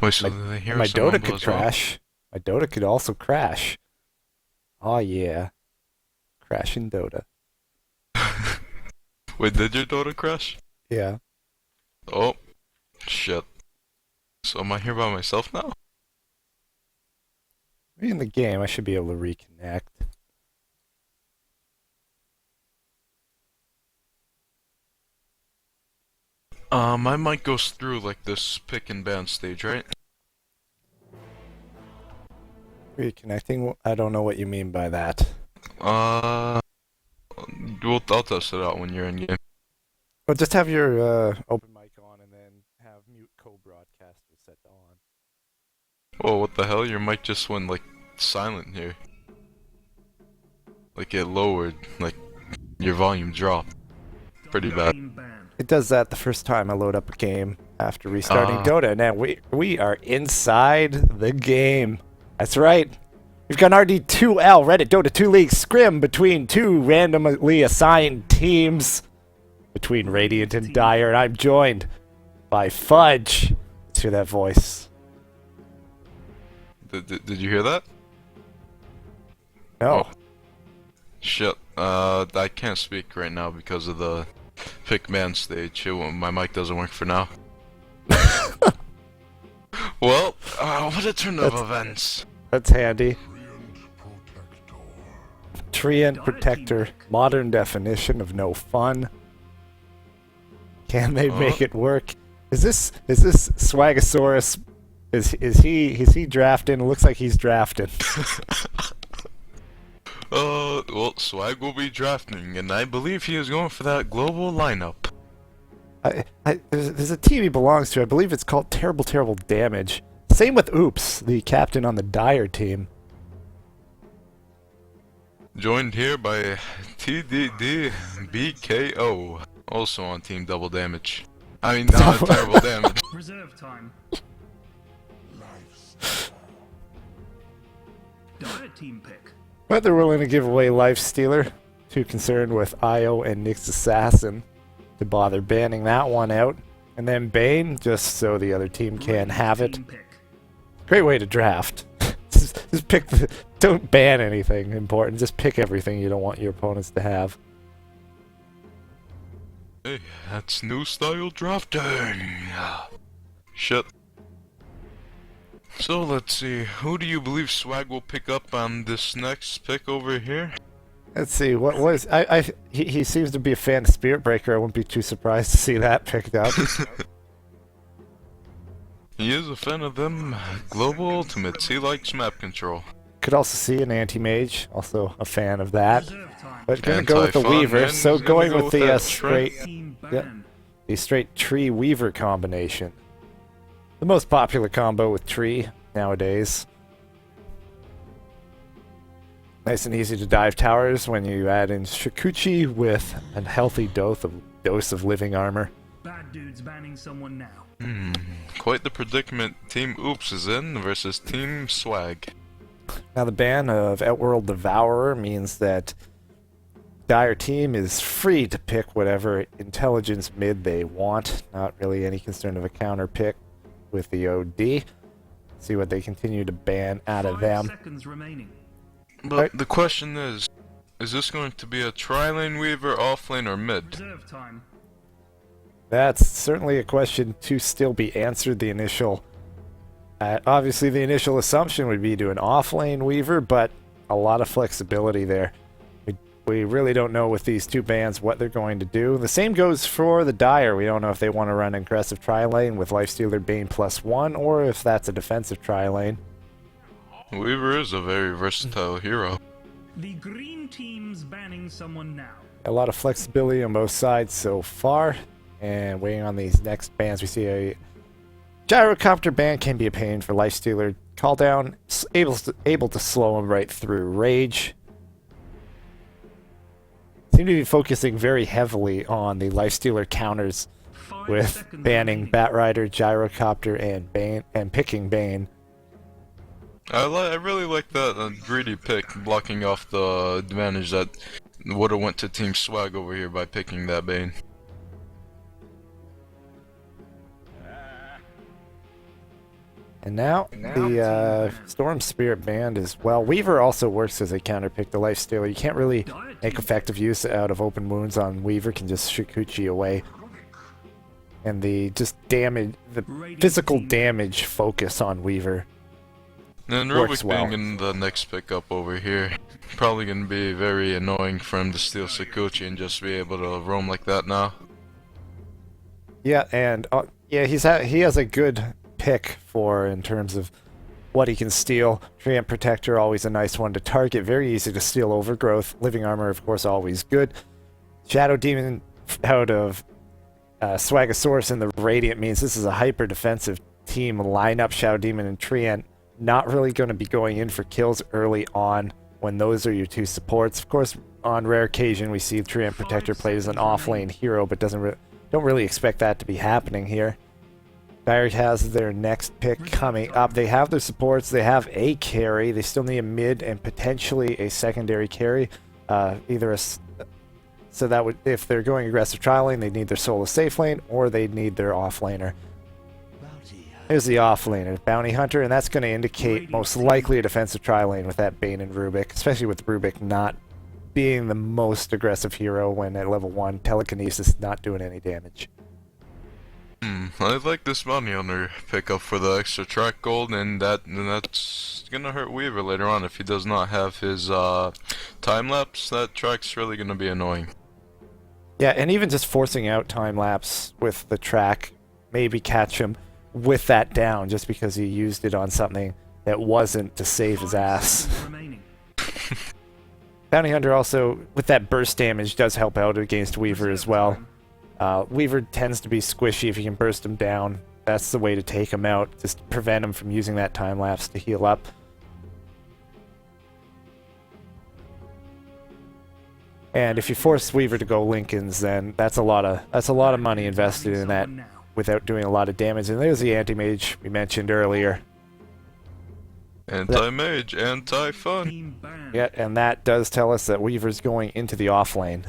Wait, so did they hear My us Dota mumble could as well? crash. My Dota could also crash. Oh yeah, crash in Dota. Wait, did your Dota crash? Yeah. Oh, shit. So am I here by myself now? In the game, I should be able to reconnect. My mic goes through like this pick and ban stage, right? Reconnecting? I don't know what you mean by that. Uh, I'll test it out when you're in game. Well, just have your open mic on and then have mute co-broadcaster set on. Oh, what the hell? Your mic just went like silent here. Like it lowered, like your volume dropped. Pretty bad. It does that the first time I load up a game after restarting Uh, Dota. Now we are inside the game. That's right. We've got an RD2L Reddit Dota 2 League scrim between two randomly assigned teams between Radiant and Dire, and I'm joined by Fudge. Let's hear that voice. did you hear that? No. Oh, shit. I can't speak right now because of the pick ban stage. My mic doesn't work for now. Well, what a turn of events. That's handy. Treant Protector. Modern definition of no fun. Can they make it work? Is this Swagasaurus? Is he drafting? It looks like he's drafting. Well, Swag will be drafting, and I believe he is going for that global lineup. There's a team he belongs to. I believe it's called Terrible Terrible Damage. Same with Oops, the captain on the Dire team. Joined here by TDDBKO, also on Team Double Damage. I mean, Terrible Damage. Reserve time. Dire team pick. But they're willing to give away Life Stealer. Too concerned with Io and Nyx Assassin to bother banning that one out. And then Bane, just so the other team can have it. Great way to draft. just pick the... Don't ban anything important. Just pick everything you don't want your opponents to have. Hey, that's new style drafting. Shit. So let's see, who do you believe Swag will pick up on this next pick over here? Let's see, what was... he seems to be a fan of Spirit Breaker. I wouldn't be too surprised to see that picked up. He is a fan of them global ultimates. He likes map control. Could also see an Anti-Mage, also a fan of that. Reserve time. But gonna go with the Anti-fun, Weaver, man. so He's gonna going go with with the that straight... Team ban. Yep. The straight Tree Weaver combination. The most popular combo with Tree nowadays. Nice and easy to dive towers when you add in Shikuchi with a healthy dose of living armor. Bad dudes banning someone now. Quite the predicament Team Oops is in versus Team Swag. Now the ban of Outworld Devourer means that Dire team is free to pick whatever intelligence mid they want. Not really any concern of a counter pick with the OD. See what they continue to ban out of 5 them. seconds remaining. But the question is this going to be a tri-lane weaver, off-lane, or mid? Reserve time. That's certainly a question to still be answered. The initial, obviously the initial assumption would be to an off-lane weaver, but a lot of flexibility there. We really don't know with these two bans what they're going to do. The same goes for the Dire. We don't know if they want to run an aggressive tri-lane with Lifestealer Bane +1, or if that's a defensive tri-lane. Weaver is a very versatile hero. The green team's banning someone now. A lot of flexibility on both sides so far. And waiting on these next bans, we see a Gyrocopter ban can be a pain for Lifestealer. Call down, able to slow him right through Rage. Seem to be focusing very heavily on the Lifestealer counters 5 with seconds banning remaining. Batrider, Gyrocopter, and Bane, and picking Bane. I really like that greedy pick, blocking off the advantage that would have went to Team Swag over here by picking that Bane. And now the Storm Spirit banned as well. Weaver also works as a counter pick to Lifestealer. You can't really make effective use out of open wounds on Weaver, can just Shikuchi away. And the just damage, the physical damage focus on Weaver And works Rubik well. being in the next pickup over here, probably gonna be very annoying for him to steal Sakuchi and just be able to roam like that now. Yeah, and yeah, he has a good pick for in terms of what he can steal. Treant Protector, always a nice one to target. Very easy to steal Overgrowth. Living Armor, of course, always good. Shadow Demon out of Swagasaurus and the Radiant means this is a hyper defensive team lineup. Shadow Demon and Treant not really going to be going in for kills early on when those are your two supports. Of course, on rare occasion, we see Treant Protector played as an offlane hero, but don't really expect that to be happening here. Dire has their next pick coming up. They have their supports. They have a carry. They still need a mid and potentially a secondary carry. So that would, if they're going aggressive trialing, they need their solo safe lane or they need their offlaner. Here's the offlaner, Bounty Hunter, and that's going to indicate most likely a defensive tri-lane with that Bane and Rubik, especially with Rubik not being the most aggressive hero when at level 1, Telekinesis not doing any damage. I like this Bounty Hunter pickup for the extra track gold, and that's gonna hurt Weaver later on if he does not have his time lapse. That track's really gonna be annoying. Yeah, and even just forcing out time lapse with the track, maybe catch him with that down just because he used it on something that wasn't to save his ass. Bounty Hunter also, with that burst damage, does help out against Weaver as well. Weaver tends to be squishy. If you can burst him down, that's the way to take him out. Just prevent him from using that time lapse to heal up. And if you force Weaver to go Lincolns, then that's a lot of money invested in that without doing a lot of damage. And there's the anti-mage we mentioned earlier. Anti-mage, anti-fun. Yeah, and that does tell us that Weaver's going into the off lane.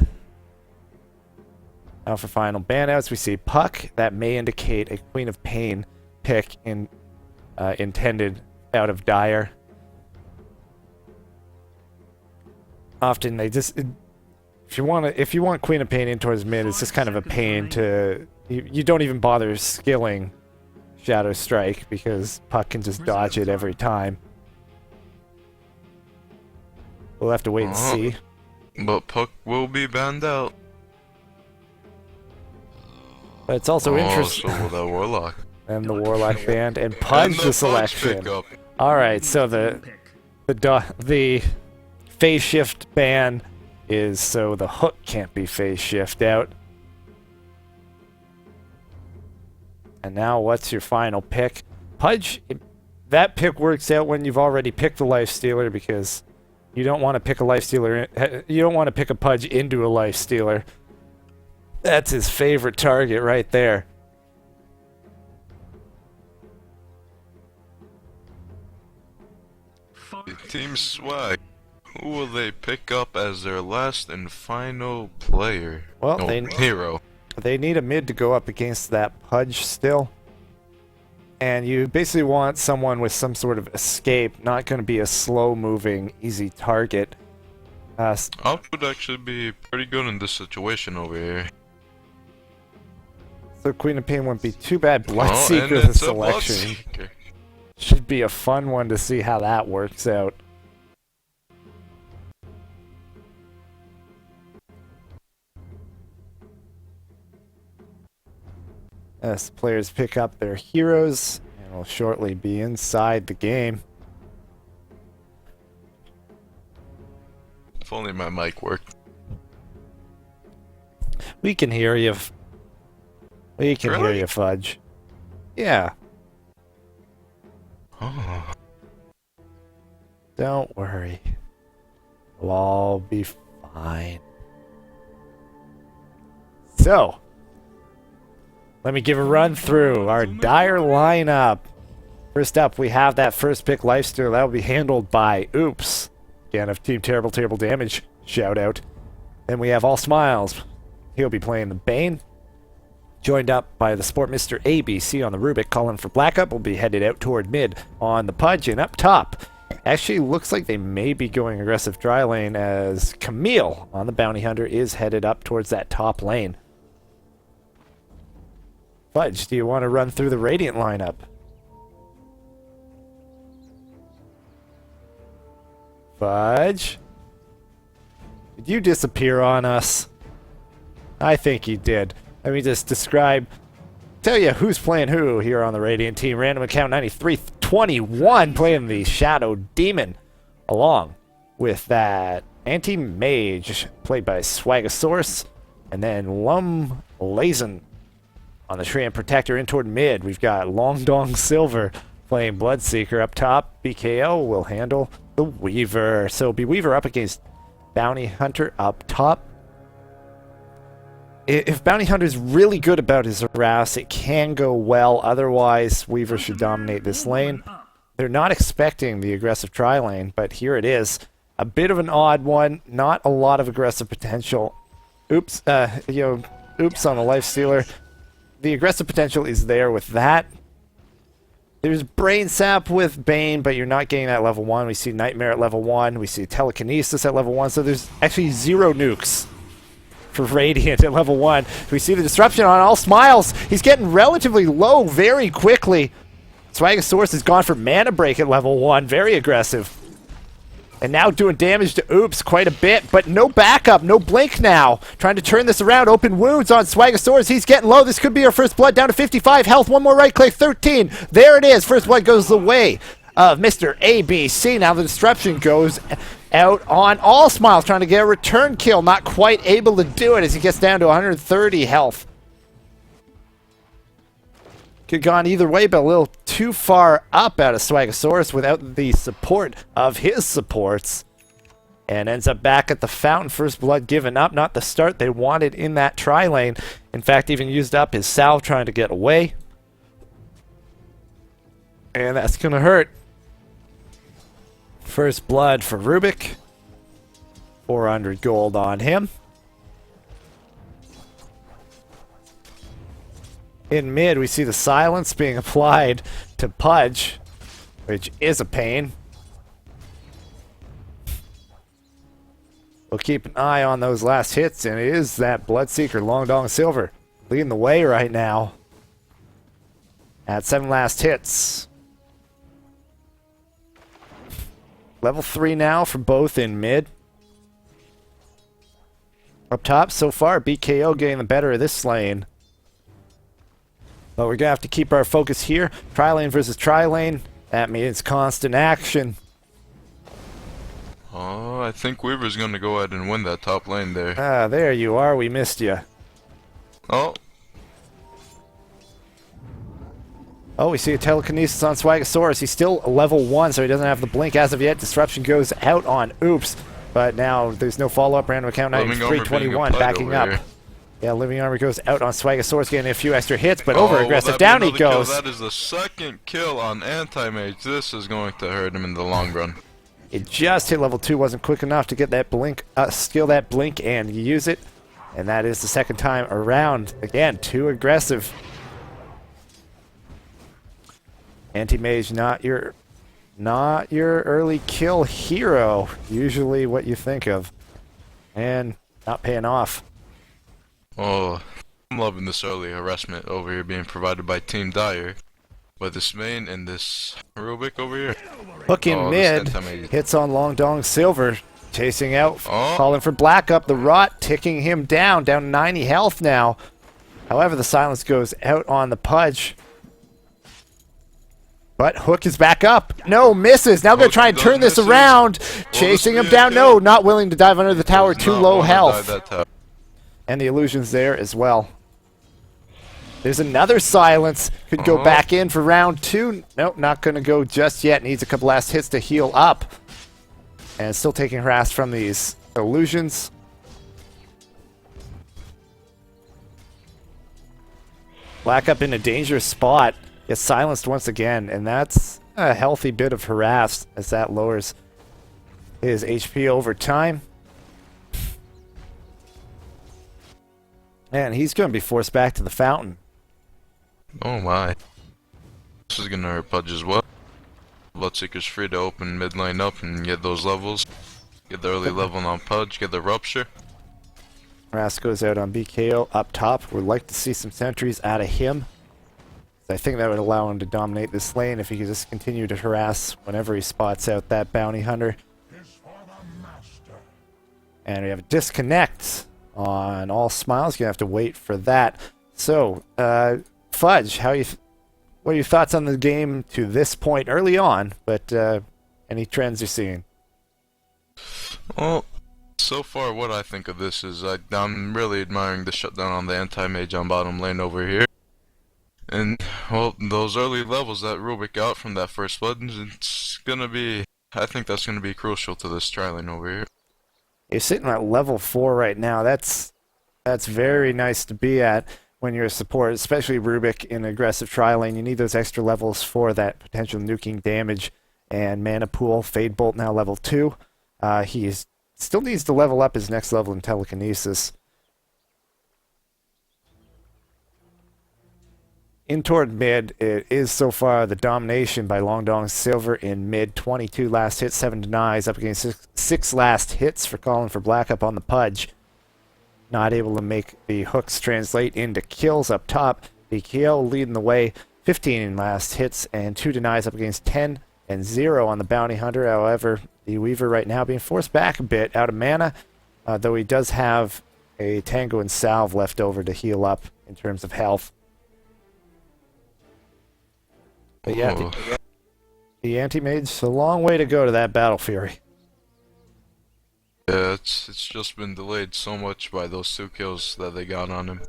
Now for final banouts, we see Puck. That may indicate a Queen of Pain pick intended out of Dire. Often they just, if you want Queen of Pain in towards mid, it's just kind of a pain to, you don't even bother skilling Shadow Strike because Puck can just dodge it every time. We'll have to wait and see. But Puck will be banned out. But it's also interesting. So will that Warlock. And the Warlock band and Pudge the selection. Alright, so the phase shift ban is so the hook can't be phase shift out. And now what's your final pick? Pudge, that pick works out when you've already picked the Lifestealer because you don't want to pick a Lifestealer, you don't want to pick a Pudge into a Lifestealer. That's his favorite target right there. Team Swag. Who will they pick up as their last and final player? Well, hero. They need a mid to go up against that Pudge still. And you basically want someone with some sort of escape, not going to be a slow-moving, easy target. Alp would actually be pretty good in this situation over here. So Queen of Pain wouldn't be too bad. Bloodseeker is a selection. Should be a fun one to see how that works out. As players pick up their heroes, and will shortly be inside the game. If only my mic worked. We can hear you. We can hear you, Fudge. Yeah. Oh. Don't worry. We'll all be fine. So, let me give a run through our Dire lineup. First up, we have that first pick Lifestealer. That will be handled by Oops. Again, of Team Terrible Damage. Shout out. Then we have All Smiles. He'll be playing the Bane. Joined up by the Sport Mr. ABC on the Rubik. Calling for Blackup will be headed out toward mid on the Pudge, and up top. Actually looks like they may be going aggressive dry lane as Camille on the Bounty Hunter is headed up towards that top lane. Fudge, do you want to run through the Radiant lineup? Fudge? Did you disappear on us? I think you did. Let me just tell you who's playing who here on the Radiant team. Random account 9321 playing the Shadow Demon, along with that Anti-Mage played by Swagasaurus, and then Lum Lazen on the Treant Protector in toward mid. We've got Long Dong Silver playing Bloodseeker up top. BKO will handle the Weaver. So it'll be Weaver up against Bounty Hunter up top. If Bounty Hunter's really good about his harass, it can go well. Otherwise, Weaver should dominate this lane. They're not expecting the aggressive tri lane, but here it is. A bit of an odd one. Not a lot of aggressive potential. Oops, oops on the Lifestealer. The aggressive potential is there with that. There's Brain Sap with Bane, but you're not getting that level 1. We see Nightmare at level 1. We see Telekinesis at level 1. So there's actually 0 nukes for Radiant at level 1. We see the disruption on all smiles. He's getting relatively low very quickly. Swagasaurus has gone for Mana Break at level 1. Very aggressive. And now doing damage to Oops quite a bit, but no backup, no blink now. Trying to turn this around, open wounds on Swagasaurus. He's getting low. This could be our first blood, down to 55 health. One more right click, 13. There it is. First blood goes the way of Mr. ABC. Now the disruption goes out on all smiles, trying to get a return kill. Not quite able to do it as he gets down to 130 health. Could have gone either way, but a little too far up out of Swagasaurus without the support of his supports. And ends up back at the fountain. First blood given up. Not the start they wanted in that tri lane. In fact, even used up his salve trying to get away. And that's going to hurt. First blood for Rubik. 400 gold on him. In mid, we see the silence being applied to Pudge, which is a pain. We'll keep an eye on those last hits, and it is that Bloodseeker Long Dong Silver leading the way right now at 7 last hits. Level 3 now for both in mid. Up top so far, BKO getting the better of this lane. But we're going to have to keep our focus here. Tri-lane versus tri-lane. That means constant action. Oh, I think Weaver's going to go ahead and win that top lane there. Ah, there you are. We missed you. Oh. Oh, we see a telekinesis on Swagasaurus. He's still level 1, so he doesn't have the blink as of yet. Disruption goes out on Oops. But now there's no follow-up. Random account 9321 backing up. Here. Yeah, Living Armor goes out on Swagasaurus, getting a few extra hits, but over-aggressive. Down he goes. Kill. That is the second kill on Anti-Mage. This is going to hurt him in the long run. It just hit level 2, wasn't quick enough to get that blink, skill that blink and use it. And that is the second time around. Again, too aggressive. Anti-Mage, not your early kill hero. Usually what you think of. And not paying off. Oh, I'm loving this early harassment over here being provided by Team Dire. But this main and this Rubik over here. Hook in mid, hits on Long Dong Silver, chasing out, calling for Black up. The Rot ticking him down to 90 health now. However, the silence goes out on the Pudge. But Hook is back up. No, misses. Now going to try and turn this around. Chasing him down. No, not willing to dive under the tower. Too low health. And the illusion's there as well. There's another silence. Could go back in for round 2. Nope, not going to go just yet. Needs a couple last hits to heal up. And still taking harass from these illusions. Black up in a dangerous spot. Gets silenced once again. And that's a healthy bit of harass as that lowers his HP over time. And he's going to be forced back to the fountain. Oh my. This is gonna hurt Pudge as well. Bloodseeker's free to open mid lane up and get those levels. Get the early level on Pudge, get the rupture. Ras goes out on BKO up top. Would like to see some sentries out of him. I think that would allow him to dominate this lane if he could just continue to harass whenever he spots out that bounty hunter. And we have a disconnect on All Smiles. Gonna have to wait for that. So, Fudge, what are your thoughts on the game to this point early on? But any trends you're seeing? Well, so far what I think of this is I'm really admiring the shutdown on the anti-mage on bottom lane over here. And, well, those early levels that Rubik got from that first blood, it's gonna be, I think that's gonna be crucial to this tri lane over here. You're sitting at level 4 right now. That's very nice to be at when you're a support, especially Rubik in aggressive tri lane. You need those extra levels for that potential nuking damage and mana pool. Fade Bolt now level 2. He still needs to level up his next level in telekinesis. In toward mid, it is so far the domination by Long Dong Silver in mid. 22 last hits, 7 denies, up against 6 last hits for calling for black up on the Pudge. Not able to make the hooks translate into kills up top. BKO leading the way, 15 last hits and 2 denies up against 10 and 0 on the Bounty Hunter. However, the Weaver right now being forced back a bit out of mana, though he does have a Tango and Salve left over to heal up in terms of health. But yeah, the anti-mage's a long way to go to that Battle Fury. Yeah, it's just been delayed so much by those 2 kills that they got on him.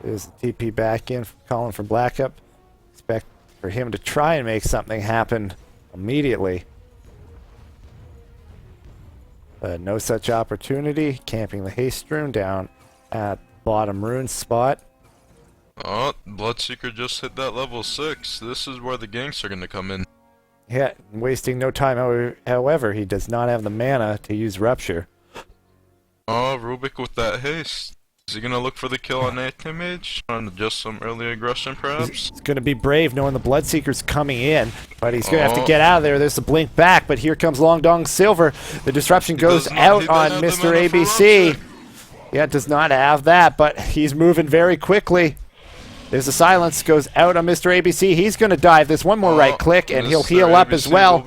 There's the TP back in, calling for black up. Expect for him to try and make something happen immediately. But no such opportunity. Camping the haste rune down at bottom rune spot. Oh, Bloodseeker just hit that level 6. This is where the ganks are gonna come in. Yeah, wasting no time. However, he does not have the mana to use Rupture. Oh, Rubik with that haste. Is he gonna look for the kill on anti-mage? On just some early aggression, perhaps? He's going to be brave knowing the Bloodseeker's coming in, but he's going to have to get out of there. There's the blink back, but here comes Long Dong Silver. The disruption goes out on Mr. ABC. Yeah, does not have that, but he's moving very quickly. There's a silence, goes out on Mr. ABC. He's going to dive. There's one more right click, and he'll heal up as well.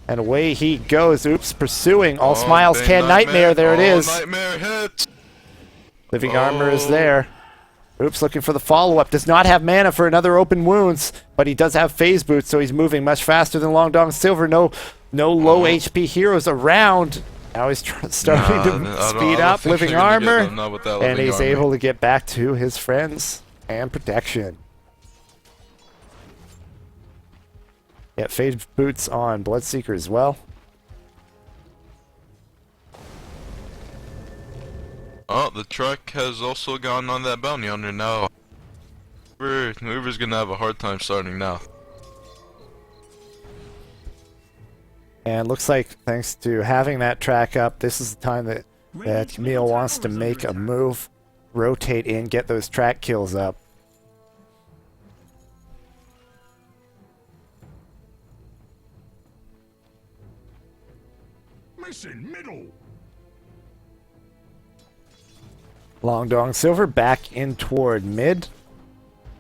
And away he goes. Oops, pursuing. All Smiles can Nightmare. There it is. Nightmare hit. Living Armor is there. Oops, looking for the follow-up. Does not have mana for another open wounds, but he does have phase boots, so he's moving much faster than Long Dong Silver. No low HP heroes around. Now he's starting to speed up. Living Armor, and he's able to get back to his friends and protection. Yeah, phase boots on Bloodseeker as well. Oh, the truck has also gone on that bounty hunter now. Weaver's gonna have a hard time starting now. And looks like thanks to having that track up, this is the time that Camille wants to make a move, rotate in, get those track kills up. Listen, middle. Long Dong Silver back in toward mid,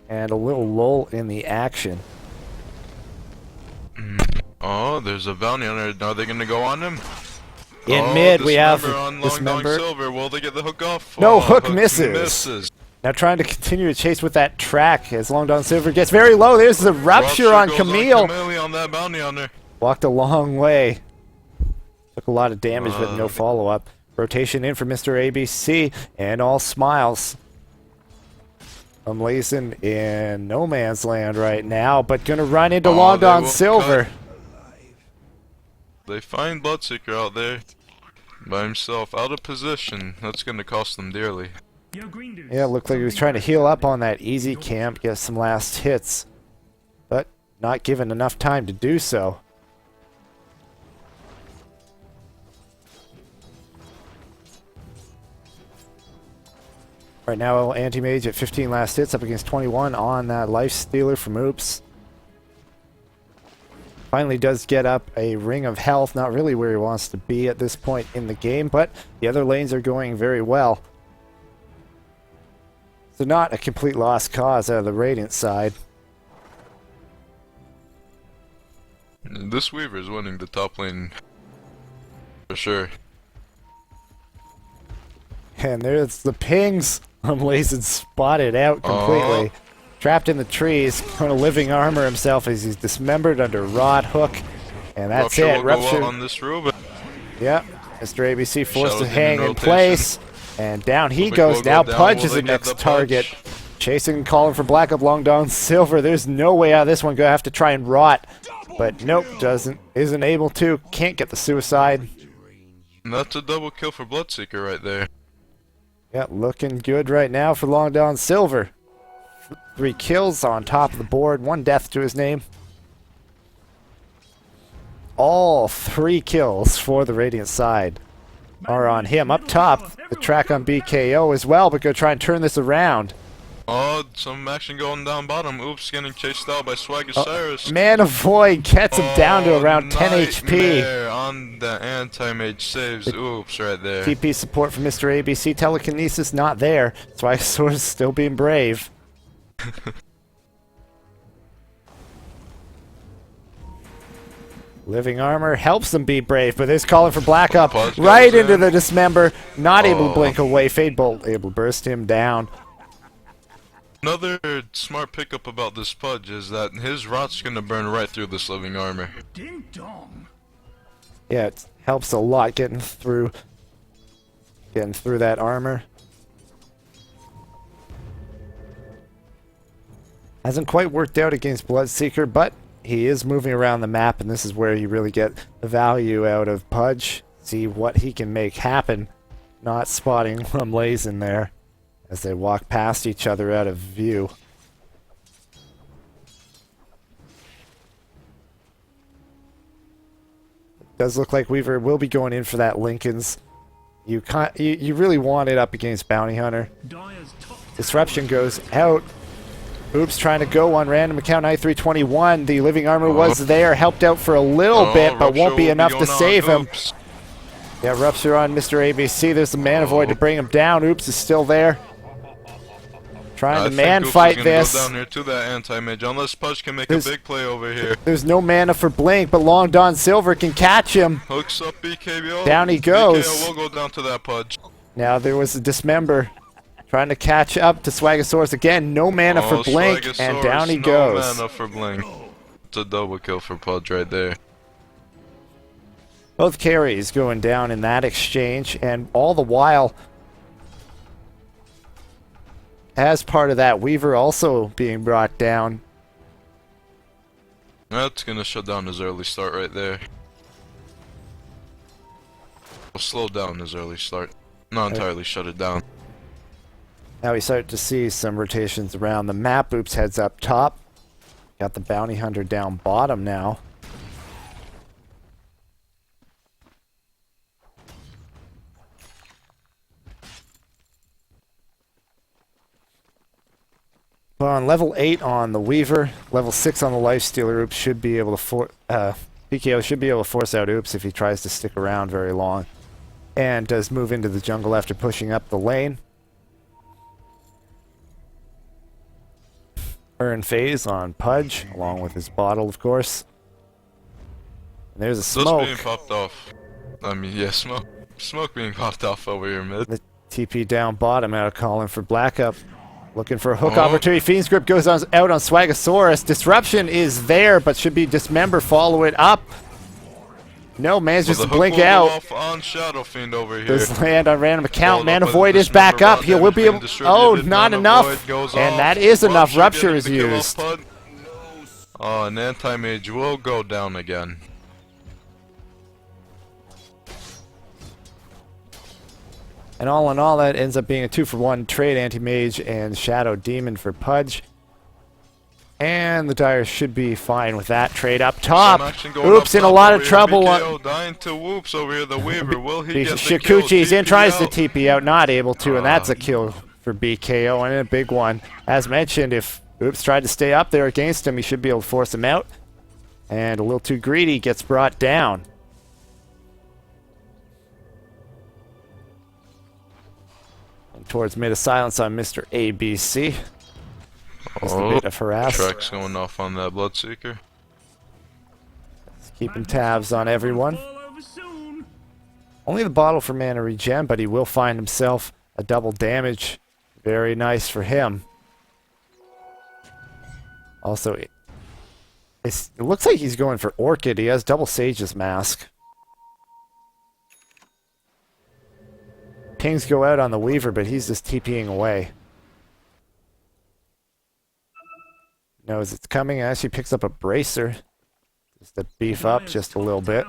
and a little lull in the action. Oh, there's a bounty hunter. Are they gonna go on him? In mid, we have this member. Silver. Will they get the hook off? No, hook misses. Now trying to continue to chase with that track as Long Dong Silver gets very low. There's the rupture on Camille. On that bounty hunter. Walked a long way. Took a lot of damage, but no follow-up. Rotation in for Mr. ABC, and All Smiles. Blazing in no man's land right now, but gonna run into Long Dong Silver. They find Bloodseeker out there by himself, out of position. That's gonna cost them dearly. Yo, green dudes. Yeah, it looked like he was trying to heal up on that easy camp, get some last hits, but not given enough time to do so. Right now, Anti-Mage at 15 last hits up against 21 on that Life Stealer from Oops. Finally does get up a Ring of Health, not really where he wants to be at this point in the game, but the other lanes are going very well. So not a complete lost cause out of the Radiant side. This Weaver is winning the top lane for sure. And there's the pings. Lazen spotted out completely. Trapped in the trees, going to living armor himself as he's dismembered under Rod Hook. And that's Rupture it. will Rupture. go out on this Ruben. Yep. Mr. ABC forced to Shadows hang in rotation. place. And down he Rubik goes. will go Now down. Pudge Will is they the get next the target. Pudge? Chasing and calling for Black Up Long Dawn Silver. There's no way out of this one. Gonna have to try and rot. But nope, isn't able to. Can't get the suicide. And that's a double kill for Bloodseeker right there. Yeah, looking good right now for Long Dawn Silver. 3 kills on top of the board, 1 death to his name. All 3 kills for the Radiant side are on him. Up top, the track on BKO as well, but go try and turn this around. Oh, some action going down bottom. Oops, getting chased out by Swaggersaurus. Man of Void gets him down to around 10 HP. Nightmare on the anti-mage saves. Oops, right there. TP support from Mr. ABC. Telekinesis not there. Swaggersaurus still being brave. Living armor helps them be brave, but there's calling for Black Up Pudge right goes into in. the Dismember. Not able to blink away. Fade Bolt able to burst him down. Another smart pickup about this Pudge is that his rot's gonna burn right through this living armor. Ding dong. Yeah, it helps a lot getting through that armor. Hasn't quite worked out against Bloodseeker, but he is moving around the map, and this is where you really get the value out of Pudge. See what he can make happen. Not spotting Lazen there as they walk past each other out of view. Does look like Weaver will be going in for that Lincoln's. You really want it up against Bounty Hunter. Dyer's top. Disruption goes out. Oops, trying to go on random account 9321. The living armor was there, helped out for a little bit, but won't be enough to save him. Oops. Yeah, Rupture on Mr. ABC. There's the Man of Void to bring him down. Oops is still there. Trying to man fight this. Go down here to that anti-mage unless Pudge can make a big play over here. There's no mana for Blink, but Long Dawn Silver can catch him. Hooks up BKBO. Down he goes. BKO will go down to that Pudge. Now there was a Dismember. Trying to catch up to Swaggersaurus again. No mana for Blink, and down he goes. No mana for Blink. It's a double kill for Pudge right there. Both carries going down in that exchange, and all the while, as part of that, Weaver also being brought down. That's gonna shut down his early start right there. We'll slow down his early start. Not entirely shut it down. Now we start to see some rotations around the map. Oops heads up top. Got the Bounty Hunter down bottom now. But on level 8 on the Weaver, level 6 on the Lifestealer, Oops should be able to PKO should be able to force out Oops if he tries to stick around very long. And does move into the jungle after pushing up the lane. Earn phase on Pudge, along with his bottle, of course. And there's a smoke. Those being popped off. I mean, yeah, smoke being popped off over here mid. The TP down bottom out calling for Black Up. Looking for a hook opportunity. Fiend's Grip goes out on Swaggersaurus. Disruption is there, but should be Dismember. Follow it up. No, manages to blink out. Off on Shadow Fiend over here. Does land on random account. Man of Up Void with is back Dismember, up. He will be able. Oh, not enough. And that is enough. Rupture is used. Oh, an anti-mage will go down again. And all in all, that ends up being a 2-for-1 trade, Anti-Mage and Shadow Demon for Pudge. And the Dire should be fine with that trade up top. Oops, in a lot of trouble. BKO dying to Whoops over here. The Weaver, will he get the kill? Shikuchi's in, TP tries to out. TP out, not able to, and that's a kill for BKO, and a big one. As mentioned, if Oops tried to stay up there against him, he should be able to force him out. And a little too greedy, gets brought down. And towards mid of silence on Mr. ABC. Just a bit of harass. Track's going off on that Bloodseeker. Keeping tabs on everyone. Only the bottle for mana regen, but he will find himself a double damage. Very nice for him. Also, it looks like he's going for Orchid. He has double Sage's Mask. Pings go out on the Weaver, but he's just TPing away. Knows it's coming, and actually picks up a Bracer. Just to beef up just a little bit.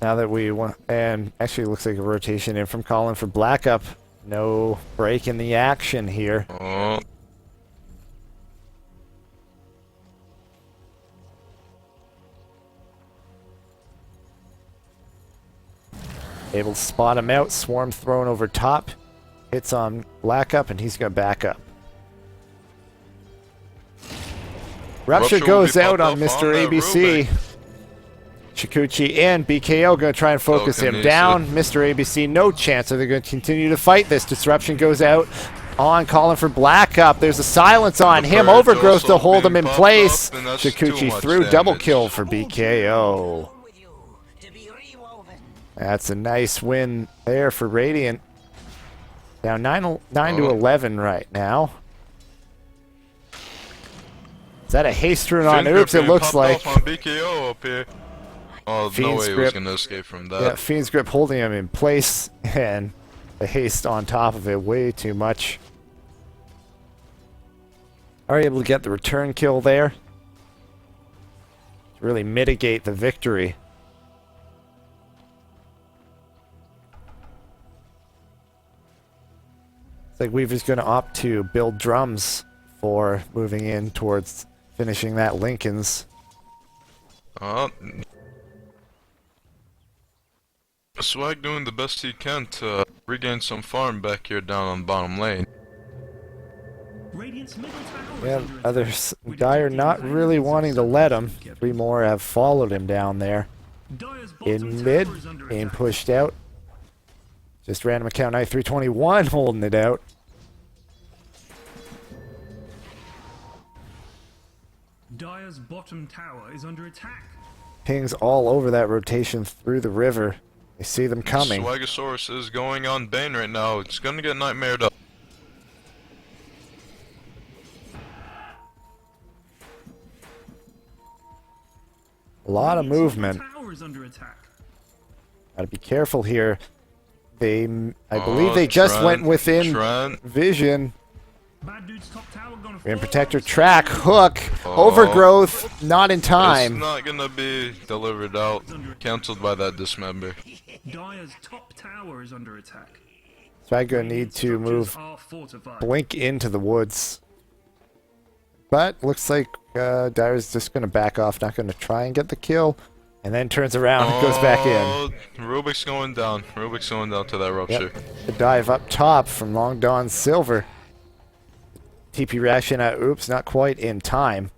Now that we want, and actually looks like a rotation in from Colin for Black Up. No break in the action here. Oh. Able to spot him out. Swarm thrown over top. Hits on Black Up, and he's going to back up. Rupture goes out on Mr. ABC. Shikuchi in. BKO going to try and focus him down. Mr. ABC, no chance. So they're going to continue to fight this. Disruption goes out on Colin for Black Up. There's a silence on him. Overgrowth to hold him in place. Shikuchi through. Double kill for BKO. That's a nice win there for Radiant. Down 9 to 11 right now. Is that a haste rune on Oops? It looks like. On BKO up here. Oh, no way he was going to escape from that. Yeah, Fiend's Grip holding him in place, and the haste on top of it way too much. Are able to get the return kill there to really mitigate the victory. It's like Weaver's going to opt to build drums for moving in towards finishing that Lincoln's. Swag doing the best he can to regain some farm back here down on bottom lane. Yeah, others, Dire not really wanting to let him. 3 more have followed him down there. In mid, being pushed out. Just random account Knight 321 holding it out. Dire's bottom tower is under attack. Pings all over that rotation through the river. They see them coming. Swagasaurus is going on Bane right now. It's gonna get nightmared up. A lot of movement. Gotta be careful here. I believe they just went within vision. And Protector track, hook, overgrowth, not in time. It's not gonna be delivered out. Cancelled by that dismember. Dire's top tower is under attack. So I'm gonna need to move Blink into the woods. But looks like Dire's just gonna back off, not gonna try and get the kill. And then turns around and goes back in. Rubik's going down. Rubik's going down to that rupture. Yep. The dive up top from Long Dawn Silver. TP reaction at Oops, not quite in time.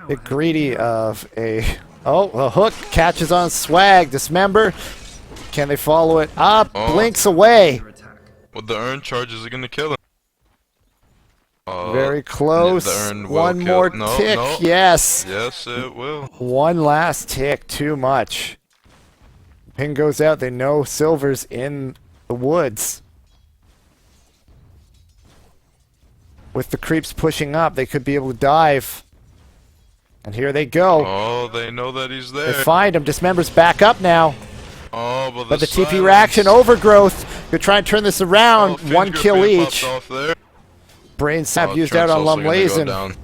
Bit greedy of a... Oh, a hook catches on Swag. Dismember. Can they follow it up? Blinks away. With the urn charges are gonna kill him. Very close. One more tick. No. Yes. Yes, it will. One last tick. Too much. Ping goes out. They know Silver's in the woods. With the creeps pushing up, they could be able to dive. And here they go. Oh, they know that he's there. They find him. Dismember's back up now. Oh, But the TP reaction, overgrowth. Could try and turn this around. Oh, One kill each. Off there. Brain sap Oh, used Trent's out on also gonna go Lumlazen. down.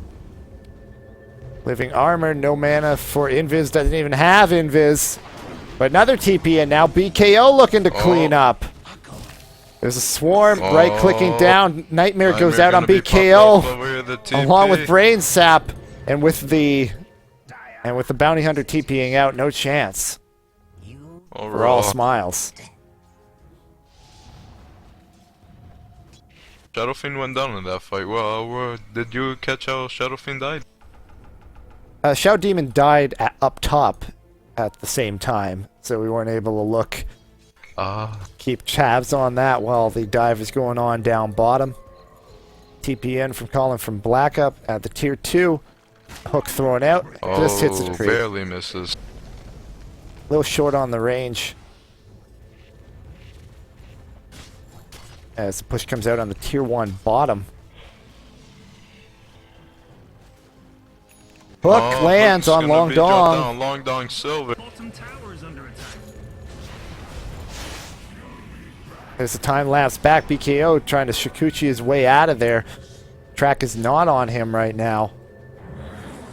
Living armor, no mana for Invis. Doesn't even have Invis. But another TP, and now BKO looking to clean up. There's a swarm, right-clicking down. Nightmare goes out on gonna be popped BKO, off over here, the TP. along with Brain Sap, and with the Bounty Hunter TPing out, no chance. We're all smiles. Shadow Fiend went down in that fight. Well, did you catch how Shadow Fiend died? Shadow Demon died up top at the same time, so we weren't able to look. Keep tabs on that while the dive is going on down bottom. TPN from Colin from Black Up at the tier 2. Hook thrown out. Just hits a creep. Barely misses. A little short on the range. As the push comes out on the tier 1 bottom. Hook lands on Long Dong. Long Dong Silver. Bottom tower is under attack. There's a time lapse back. BKO trying to Shikuchi his way out of there. Track is not on him right now.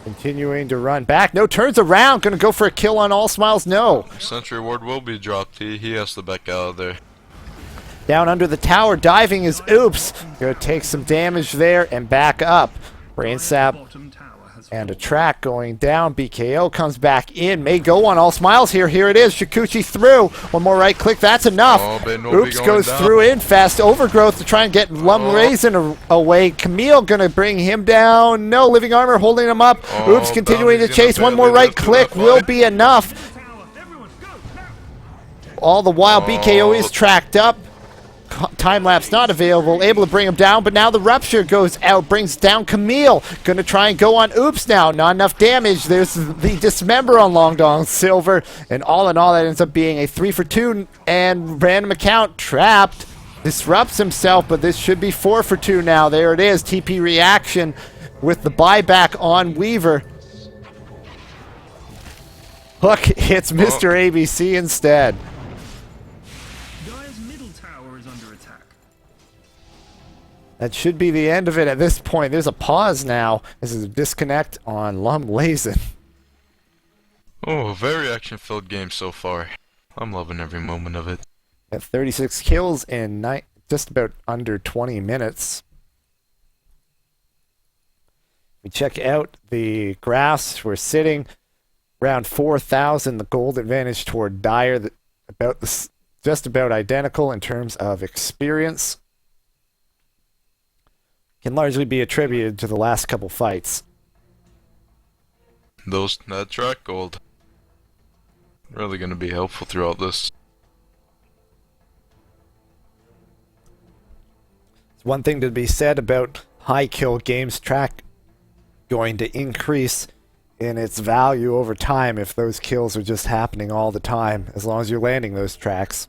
Continuing to run back. No, turns around. Going to go for a kill on All Smiles. No. Sentry Ward will be dropped. He has to back out of there. Down under the tower. Diving is Oops. Going to take some damage there and back up. Brain Sap Bottom tower has and a track going down. BKO comes back in. May go on All Smiles here. Here it is. Shikuchi through. One more right click. That's enough. Oops goes through in fast. Overgrowth to try and get Lumlazen away. Camille going to bring him down. No. Living Armor holding him up. Oops continuing to chase. One more right click will be enough. tower. Everyone, go now. All the while, BKO is tracked up. Time lapse not available. Able to bring him down, but now the rupture goes out, brings down Camille. Gonna try and go on Oops now. Not enough damage. There's the Dismember on Long Dong Silver, and all in all, that ends up being a 3 for 2 and random account trapped. Disrupts himself, but this should be 4 for 2 now. There it is. TP reaction with the buyback on Weaver. Hook hits Mr. ABC instead. Dire's middle tower is under attack. That should be the end of it at this point. There's a pause now. This is a disconnect on Lumlazen. Oh, very action-filled game so far. I'm loving every moment of it. At 36 kills in just about under 20 minutes. We check out the graphs. We're sitting around 4,000. The gold advantage toward Dire, just about identical in terms of experience. Can largely be attributed to the last couple fights. That track gold. Really gonna be helpful throughout this. It's one thing to be said about high kill games. Track going to increase in its value over time if those kills are just happening all the time, as long as you're landing those tracks.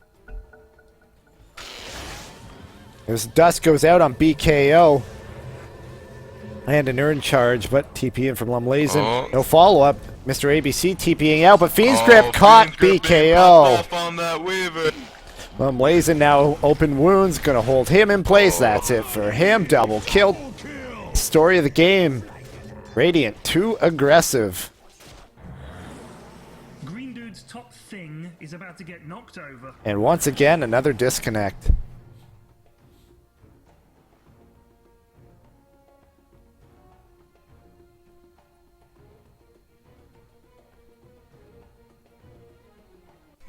There's dust goes out on BKO. And an earn charge, but TP in from Lumlazen. No follow-up. Mr. ABC TPing out, but Fiend's Grip caught BKO. Lumlazen now open wounds, gonna hold him in place. That's it for him. Double kill. Story of the game. Radiant, too aggressive. Green dude's top thing is about to get knocked over. And once again, another disconnect.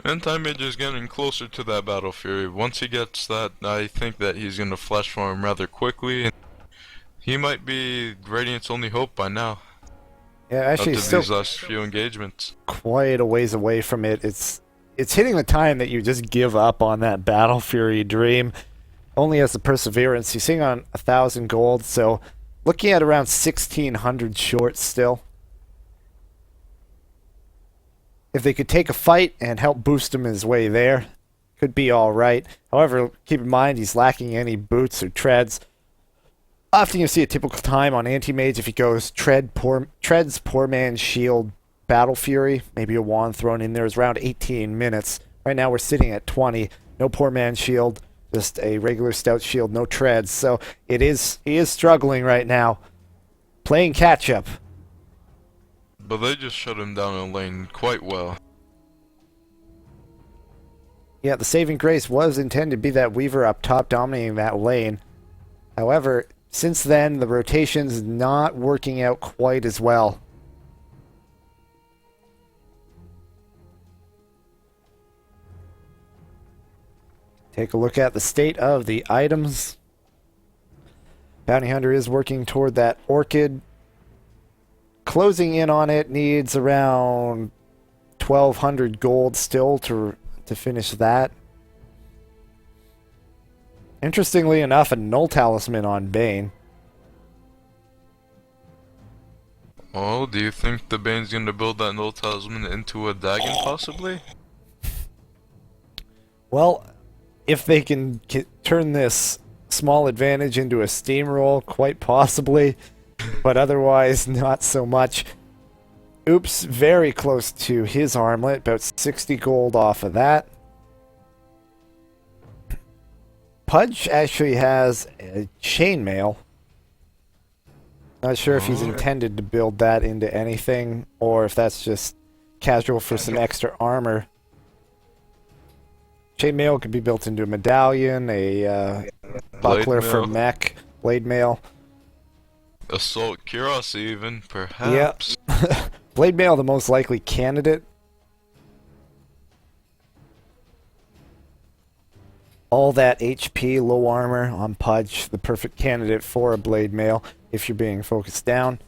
And Time Mage is getting closer to that Battle Fury. Once he gets that, I think that he's gonna flash for him rather quickly. And he might be Radiant's only hope by now. Yeah, actually, after these last few engagements. Quite a ways away from it. It's hitting the time that you just give up on that Battle Fury dream. Only has the perseverance. He's sitting on 1,000 gold, so looking at around 1,600 short still. If they could take a fight and help boost him his way there, could be alright. However, keep in mind he's lacking any boots or treads. Often you see a typical time on anti-mage if he goes treads poor man's shield battle fury, maybe a wand thrown in there is around 18 minutes. Right now we're sitting at 20. No poor man's shield, just a regular stout shield, no treads. So he is struggling right now, playing catch up. But they just shut him down in lane quite well. Yeah, the saving grace was intended to be that Weaver up top dominating that lane. However, since then, the rotation's not working out quite as well. Take a look at the state of the items. Bounty Hunter is working toward that Orchid. Closing in on it, needs around 1,200 gold still to finish that. Interestingly enough, a null talisman on Bane. Oh, do you think the Bane's gonna build that null talisman into a Dagon, possibly? Well, if they can turn this small advantage into a steamroll, quite possibly, but otherwise not so much. Oops, very close to his armlet, about 60 gold off of that. Pudge actually has a chainmail. Not sure if he's intended to build that into anything, or if that's just casual for some extra armor. Chainmail could be built into a medallion, a buckler for mech, blade mail. Assault cuirass even, perhaps. Yeah. Blade mail, the most likely candidate. All that HP, low armor on Pudge, the perfect candidate for a blade mail if you're being focused down.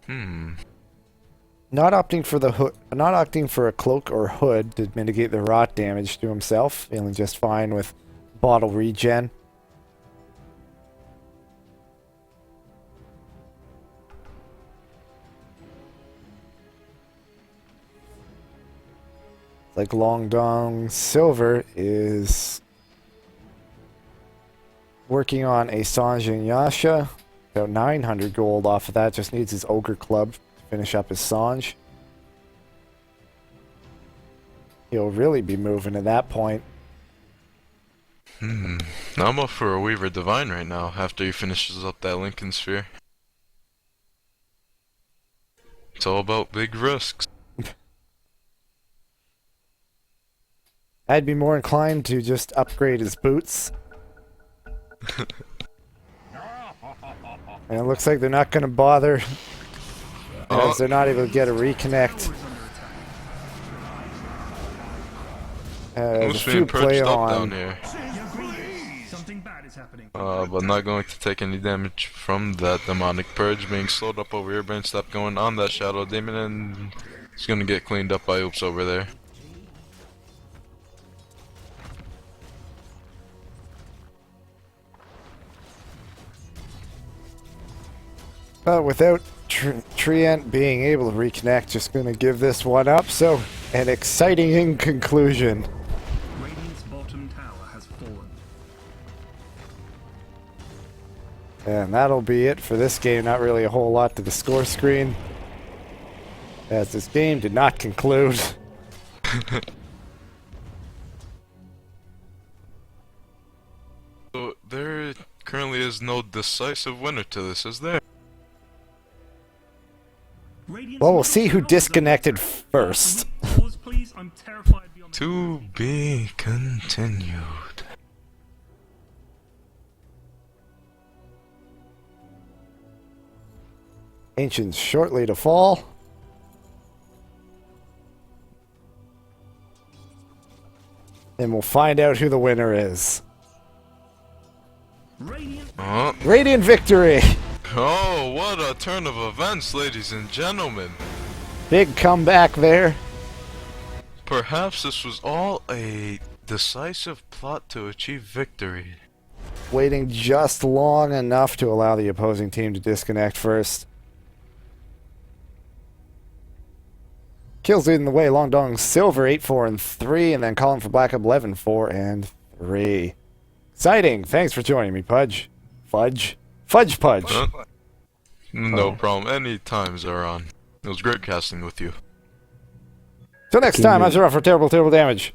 Not opting for the hood, not opting for a cloak or hood to mitigate the rot damage to himself. Feeling just fine with bottle regen. Like Long Dong Silver is working on a Sanj and Yasha. About 900 gold off of that. Just needs his Ogre Club to finish up his Sanj. He'll really be moving at that point. I'm up for a Weaver Divine right now after he finishes up that Lincoln Sphere. It's all about big risks. I'd be more inclined to just upgrade his boots. And it looks like they're not going to bother, as they're not able to get a reconnect. There's a few play on. Down here. Something bad is happening. But not going to take any damage from that demonic purge, being slowed up over here. Brain stop going on that shadow demon, and it's going to get cleaned up by Oops over there. But without Treant being able to reconnect, just going to give this one up. So, an exciting in conclusion. Radiant's bottom tower has fallen. And that'll be it for this game. Not really a whole lot to the score screen, as this game did not conclude. So there currently is no decisive winner to this, is there? Well, we'll see who disconnected first. Pause, please. I'm terrified beyond the To be continued. Ancients shortly to fall. And we'll find out who the winner is. Radiant. Radiant victory! Oh, what a turn of events, ladies and gentlemen. Big comeback there. Perhaps this was all a decisive plot to achieve victory. Waiting just long enough to allow the opposing team to disconnect first. Kills leading the way. Long Dong Silver 8-4 and 3, and then Colin for Black up 11-4 and 3. Exciting. Thanks for joining me, Pudge. Fudge? Fudge Pudge. No Oh. problem. Anytime, Zeron. It was great casting with you. Till next time, I'm Zeron for Terrible Damage.